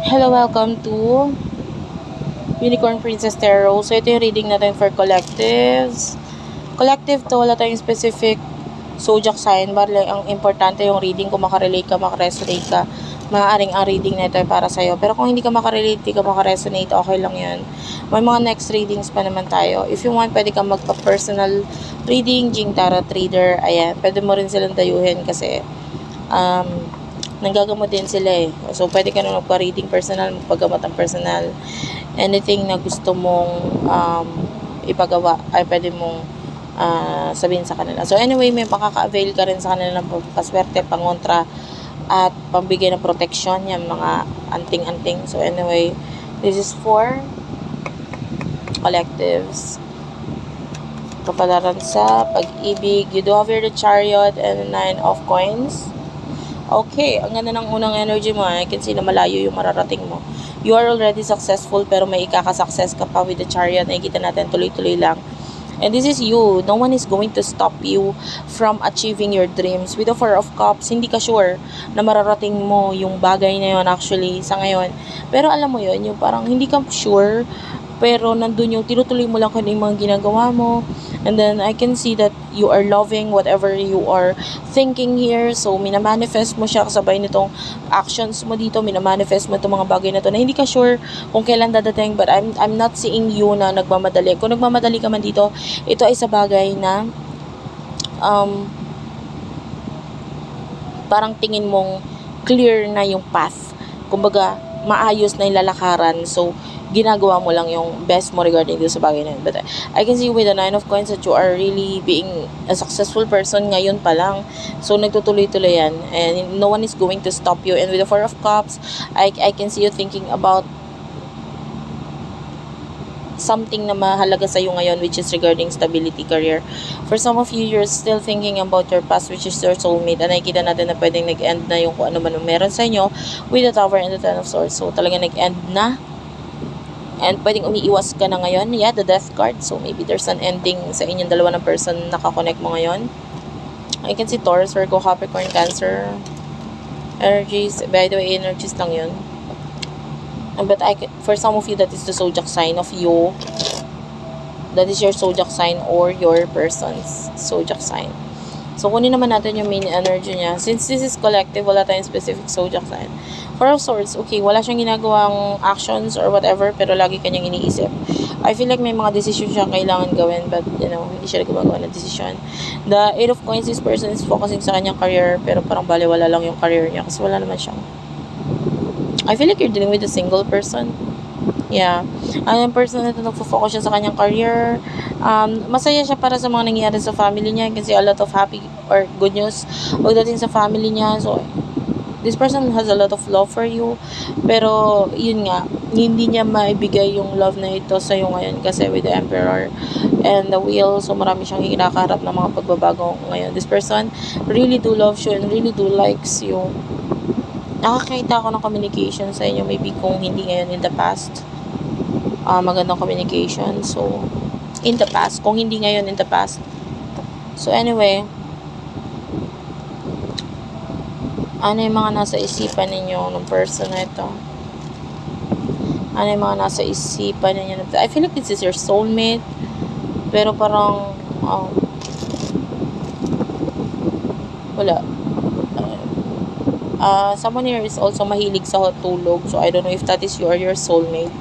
Hello, welcome to Unicorn Princess Tarot. So, ito yung reading natin for collectives. Collective to, wala tayong specific zodiac sign. Bale, ang importante yung reading, kung makarelate ka, makaresonate ka, maaaring ang reading na ito ay para sa'yo. Pero kung hindi ka makarelate, hindi ka makaresonate, okay lang yun. May mga next readings pa naman tayo. If you want, pwede kang magpa-personal reading, Jing Tarot Reader. Ayan, pwede mo rin silang dayuhin kasi nanggagamot din sila eh. So, pwede ka na magpa-reading personal, magpagamot ang personal. Anything na gusto mong ipagawa, ay pwede mong sabihin sa kanila. So, anyway, may makaka-avail ka rin sa kanila ng paswerte, pangontra, at pambigay ng protection, yung mga anting-anting. So, anyway, this is for collectives. Kapalaran sa pag-ibig. You do have here the Chariot and the 9 of Coins. Okay, ang ganda ng unang energy mo. I can see na malayo yung mararating mo. You are already successful pero may ikaka-success ka pa with the Chariot. Nakikita natin tuloy-tuloy lang. And this is you. No one is going to stop you from achieving your dreams. With the Four of Cups, hindi ka sure na mararating mo yung bagay na yun actually sa ngayon. Pero alam mo yun, yung parang hindi ka sure pero nandun yung tinutuloy mo lang kung yung mga ginagawa mo. And then, I can see that you are loving whatever you are thinking here. So, minamanifest mo siya kasabay nitong actions mo dito. Minamanifest mo itong mga bagay na to na hindi ka sure kung kailan dadating. But I'm not seeing you na nagmamadali. Kung nagmamadali ka man dito, ito ay sa bagay na parang tingin mong clear na yung path. Kumbaga, maayos na yung lalakaran. So, ginagawa mo lang yung best mo regarding dito sa bagay na yun. But I can see with the 9 of Coins that you are really being a successful person ngayon pa lang. So, nagtutuloy-tuloy yan. And no one is going to stop you. And with the 4 of Cups, I can see you thinking about something na mahalaga sa iyo ngayon, which is regarding stability, career. For some of you, you're still thinking about your past, which is your soulmate. And nakikita natin na pwedeng nag-end na yung kung ano man meron sa inyo with the Tower and the 10 of Swords. So, talaga nag-end na. And pwedeng umiiwas ka na ngayon. Yeah, the Death card. So, maybe there's an ending sa inyong dalawa ng person na nakakonect mo ngayon. I can see Taurus, Virgo, Capricorn, Cancer. Energies. By the way, energies lang yun. But for some of you, that is the zodiac sign of you. That is your zodiac sign or your person's zodiac sign. So, kunin naman natin yung main energy niya. Since this is collective, wala tayong specific zodiac sign. Four of Swords, okay, wala siyang ginagawang actions or whatever, pero lagi kanyang iniisip. I feel like may mga decision siya kailangan gawin, but, hindi siya gumagawa ng decision. The 8 of Coins, this person is focusing sa kanyang career, pero parang baliwala lang yung career niya kasi wala naman siyang. I feel like you're dealing with a single person. Yeah. Ang person na ito, nagfo-focus siya sa kanyang career. Masaya siya para sa mga nangyayari sa family niya. You can see a lot of happy or good news pagdating sa family niya. So, this person has a lot of love for you. Pero, yun nga, hindi niya maibigay yung love na ito sa iyo ngayon kasi with the Emperor and the Wheel. So, marami siyang kinakaharap ng mga pagbabago ngayon. This person really do love you and really do likes you. Nakakita ako ng communication sa inyo, maybe kung hindi ngayon, in the past. Magandang communication. So, in the past. Kung hindi ngayon, in the past. So, anyway. Ano yung mga nasa isipan ninyo ng person na ito? Ano yung mga nasa isipan ninyo? I feel like this is your soulmate. Pero parang, wala. Someone here is also mahilig sa tulog. So, I don't know if that is you or your soulmate.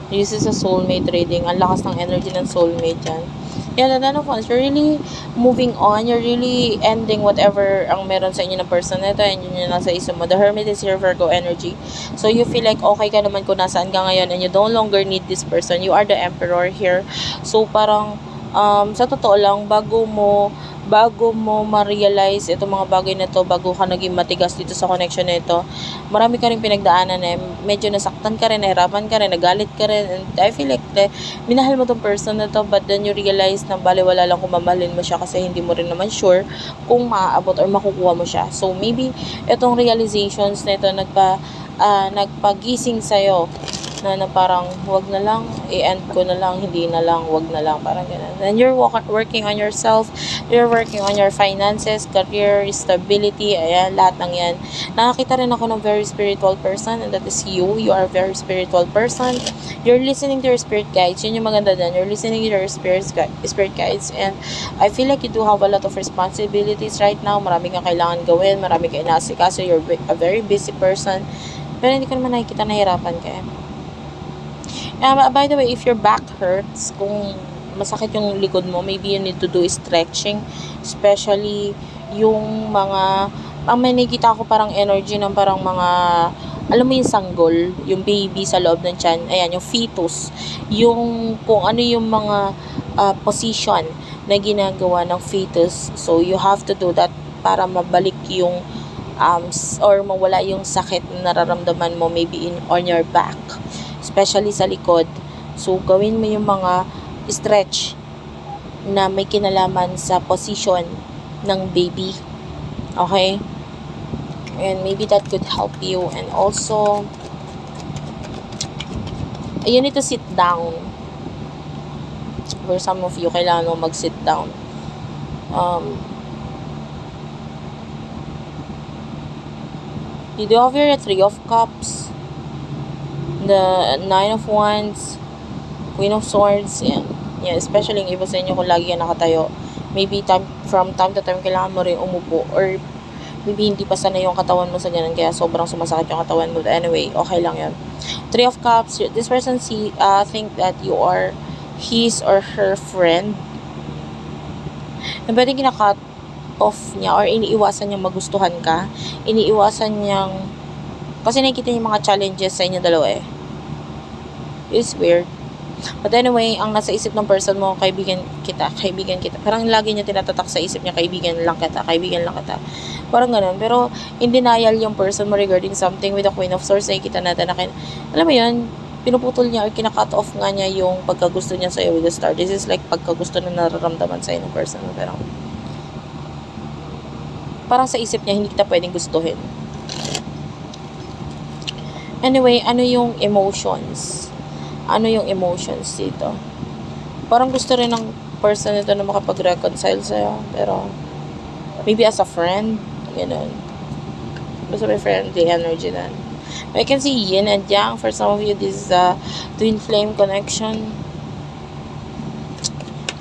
This is a soulmate reading. Ang lakas ng energy ng soulmate yan. Yeah, the 10 of Wands, you're really moving on. You're really ending whatever ang meron sa inyo na person na ito. And yun yung nasa isip mo. The Hermit is your Virgo energy. So, you feel like okay ka naman kung nasaan ka ngayon and you no longer need this person. You are the Emperor here. So, parang sa totoo lang, bago mo ma-realize itong mga bagay na to, bago ka naging matigas dito sa connection na ito, marami ka rin pinagdaanan eh. Medyo nasaktan ka rin, nahirapan ka rin, nagalit ka rin. And I feel like minahal mo tong person na to, but then you realize na baliwala lang kung mamahalin mo siya kasi hindi mo rin naman sure kung maaabot or makukuha mo siya. So maybe itong realizations na ito nagpagising sa'yo na parang wag na lang, i-end ko na lang, hindi na lang, wag na lang, parang ganun. And you're working on yourself, you're working on your finances, career, stability, ayan, lahat ng yan. Nakakita rin ako ng very spiritual person, and that is you. You are a very spiritual person. You're listening to your spirit guides. Yun yung maganda dyan. You're listening to your spirit guides, and I feel like you do have a lot of responsibilities right now. Marami kang kailangan gawin, marami kang inaasikaso. You're a very busy person, pero hindi ko naman nakikita nahirapan ka. By the way, if your back hurts, kung masakit yung likod mo, maybe you need to do stretching, especially yung mga, may nakikita ako parang energy ng parang mga, alam mo yung sanggol, yung baby sa loob ng tiyan, ayan, yung fetus, yung kung ano yung mga position na ginagawa ng fetus. So you have to do that para mabalik yung or mawala yung sakit na nararamdaman mo maybe on your back, especially sa likod. So gawin mo yung mga stretch na may kinalaman sa position ng baby, okay? And maybe that could help you. And also, you need to sit down. For some of you, kailangan mo mag-sit down. You do have your Three of Cups, the Nine of Wands, Queen of Swords, yeah, especially yung iba sa inyo kung lagi ka nakatayo. Maybe from time to time, kailangan mo rin umupo, or maybe hindi pa sanay yung katawan mo sa ganun, kaya sobrang sumasakit yung katawan mo. But anyway, okay lang yun. Three of Cups, this person think that you are his or her friend, na pwedeng kinakat off niya or iniiwasan niyang magustuhan ka, iniiwasan niyang, kasi nakikita niya yung mga challenges sa inyo dalawa eh. It's weird. But anyway, ang nasa isip ng person mo, kaibigan kita. Parang lagi niya tinatatak sa isip niya, kaibigan lang kita. Parang ganun. Pero, in denial yung person mo regarding something. With the Queen of Swords, nakikita natin na, alam mo yun, pinuputol niya or kinakat off nga niya yung pagkagusto niya sa'yo with the Star. This is like pagkagusto na nararamdaman sa'yo ng person mo. Pero, parang sa isip niya, hindi kita pwedeng gustuhin. Anyway, ano yung emotions? Ano yung emotions dito? Parang gusto rin ng person nito na makapag-reconcile sa'yo. Pero, maybe as a friend, ganun. Basta may friendly energy na. I can see yin and yang. For some of you, this is a twin flame connection.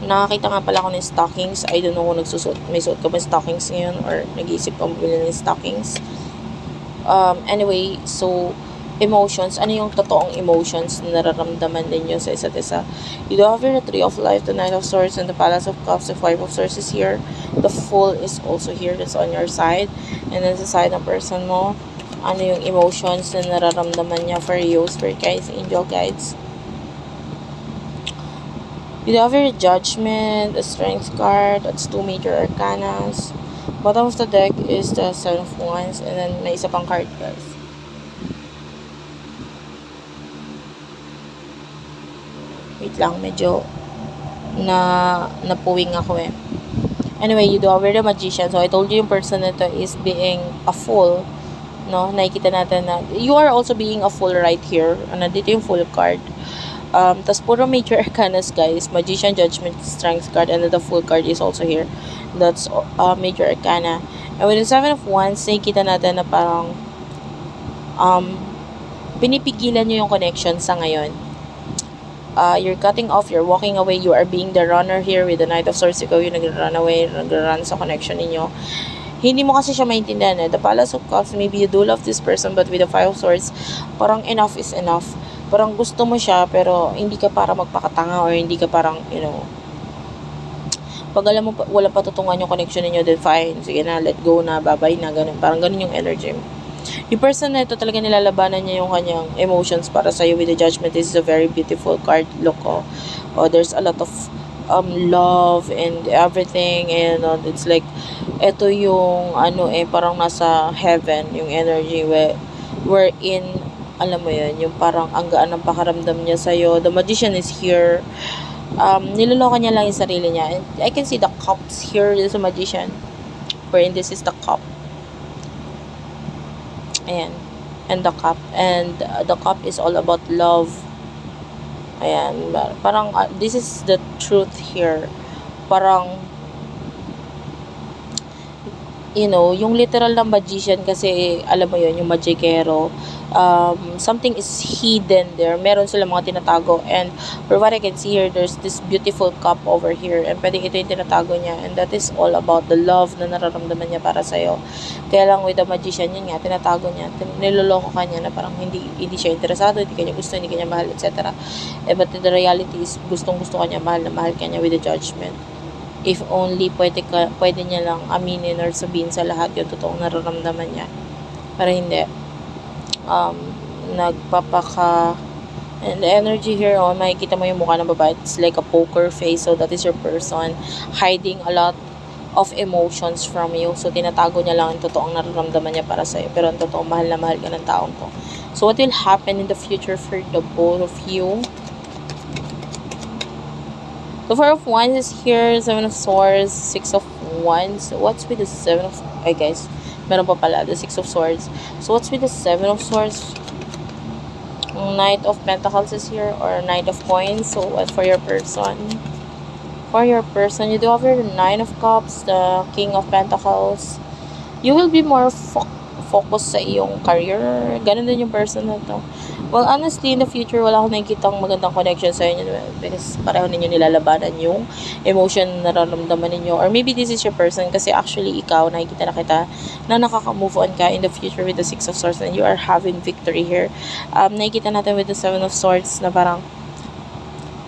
Nakakita nga pala ako ng stockings. I don't know kung may suot ka ba stockings ngayon or nag-iisip ka bumili ng stockings. Anyway, so, emotions, ano yung totoong emotions na nararamdaman ninyo sa isa't isa? You do have your Three of Life, the Knight of Swords, and the Palace of Cups. The Five of Swords is here. The Fool is also here. That's on your side. And then sa side ng person mo, ano yung emotions na nararamdaman niya for you, Spirit Guides, Angel Guides. You do have your Judgment, the Strength card. That's two major arcanas. Bottom of the deck is the Seven of Wands, and then may isa pang card, guys. Wait lang, medyo napuwing ako eh. Anyway, you do have the Magician. So, I told you yung person nito is being a fool. No? Nakikita natin na you are also being a fool right here. Nandito yung Fool card. Tas puro major arcanas, guys. Magician, Judgment, Strength card, and then the Fool card is also here. That's major arcana. And with the Seven of Wands, nakikita natin na parang pinipigilan nyo yung connection sa ngayon. You're cutting off, you're walking away, you are being the runner here with the Knight of Swords. Ikaw yung nag-run away, nag-run sa connection ninyo. Hindi mo kasi siya maintindihan eh. The Palace of Cups, maybe you do love this person, but with the Five of Swords, parang enough is enough. Parang gusto mo siya, pero hindi ka para magpakatanga or hindi ka parang, you know, pag alam mo walang patutungan yung connection ninyo, then fine, sige na, let go na, bye-bye na, ganun. Parang ganun yung energy mo. Yung person na ito talaga nilalabanan niya yung kanyang emotions para sa'yo with the Judgment. This is a very beautiful card. Look, there's a lot of love and everything, and it's like ito yung parang nasa heaven yung energy we're in, alam mo yun, yung parang ang gaan ng pakaramdam niya sa'yo. The Magician is here. Niloloka niya lang yung sarili niya. And I can see the cups here. There's a Magician wherein this is the cup. Ayan. and the cup. And the cup is all about love. Ayan, parang this is the truth here. Parang, yung literal na magician kasi, alam mo yun, yung magikero, something is hidden there. Meron sila mga tinatago. And for what I can see here, there's this beautiful cup over here. And pwedeng ito yung tinatago niya. And that is all about the love na nararamdaman niya para sa'yo. Kaya lang with the magician, yun nga, tinatago niya. Niloloko ka niya na parang hindi siya interesado, hindi kanya gusto, hindi kanya mahal, etc. But the reality is, gustong-gusto ka niya, mahal na mahal ka niya with the judgment. If only pwede niya lang aminin or sabihin sa lahat yung totoong nararamdaman niya. Para hindi, and the energy here, makikita mo yung mukha ng babae, it's like a poker face, so that is your person hiding a lot of emotions from you. So, tinatago niya lang yung totoong nararamdaman niya para sa'yo. Pero ang totoo, mahal na mahal ka ng taong to. So, what will happen in the future for the both of you? The Four of Wands is here, Seven of Swords, Six of Wands. What's with the Seven of... Ay guys, meron pa pala, the Six of Swords. So what's with the Seven of Swords? Knight of Pentacles is here, or Knight of Coins. So what for your person? For your person, you do have your Nine of Cups, the King of Pentacles. You will be more focused sa iyong career. Ganun din yung person na to. Well, honestly, in the future, wala akong nakikitang magandang connection sa inyo because pareho ninyo nilalabanan yung emotion na nararamdaman ninyo. Or maybe this is your person kasi actually ikaw, nakikita na kita na nakaka-move on ka in the future with the Six of Swords and you are having victory here. Nakikita natin with the Seven of Swords na parang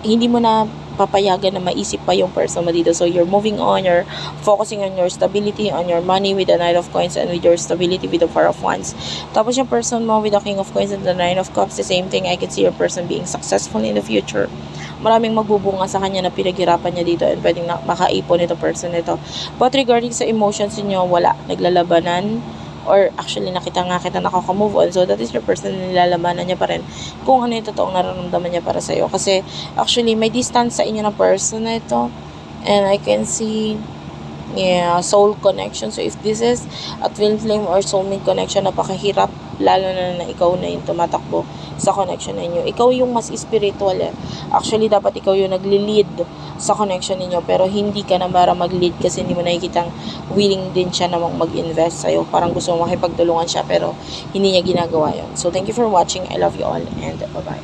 hindi mo na papayagan na maisip pa yung person mo dito. So, you're moving on, you're focusing on your stability, on your money with the Knight of Coins and with your stability with the Four of Wands. Tapos yung person mo with the King of Coins and the Nine of Cups, the same thing. I can see your person being successful in the future. Maraming magbubunga sa kanya na pinaghirapan niya dito and pwedeng makaipon ito person nito. But regarding sa emotions niyo, wala. Naglalabanan. Or actually, nakita nga kita nakaka-move on. So, that is your person na nilalabanan niya pa rin kung ano yung totoong nararamdaman niya para sa'yo. Kasi, actually, may distance sa inyo na person na ito. And I can see, soul connection. So, if this is a twin flame or soulmate connection, napakahirap. Lalo na ikaw na yung tumatakbo sa connection ninyo. Ikaw yung mas spiritual eh. Actually, dapat ikaw yung nagli-lead sa connection ninyo. Pero hindi ka na para mag-lead kasi hindi mo nakikitang willing din siya namang mag-invest sa'yo. Parang gusto mo makipagtulungan siya pero hindi niya ginagawa yun. So, thank you for watching. I love you all and bye-bye.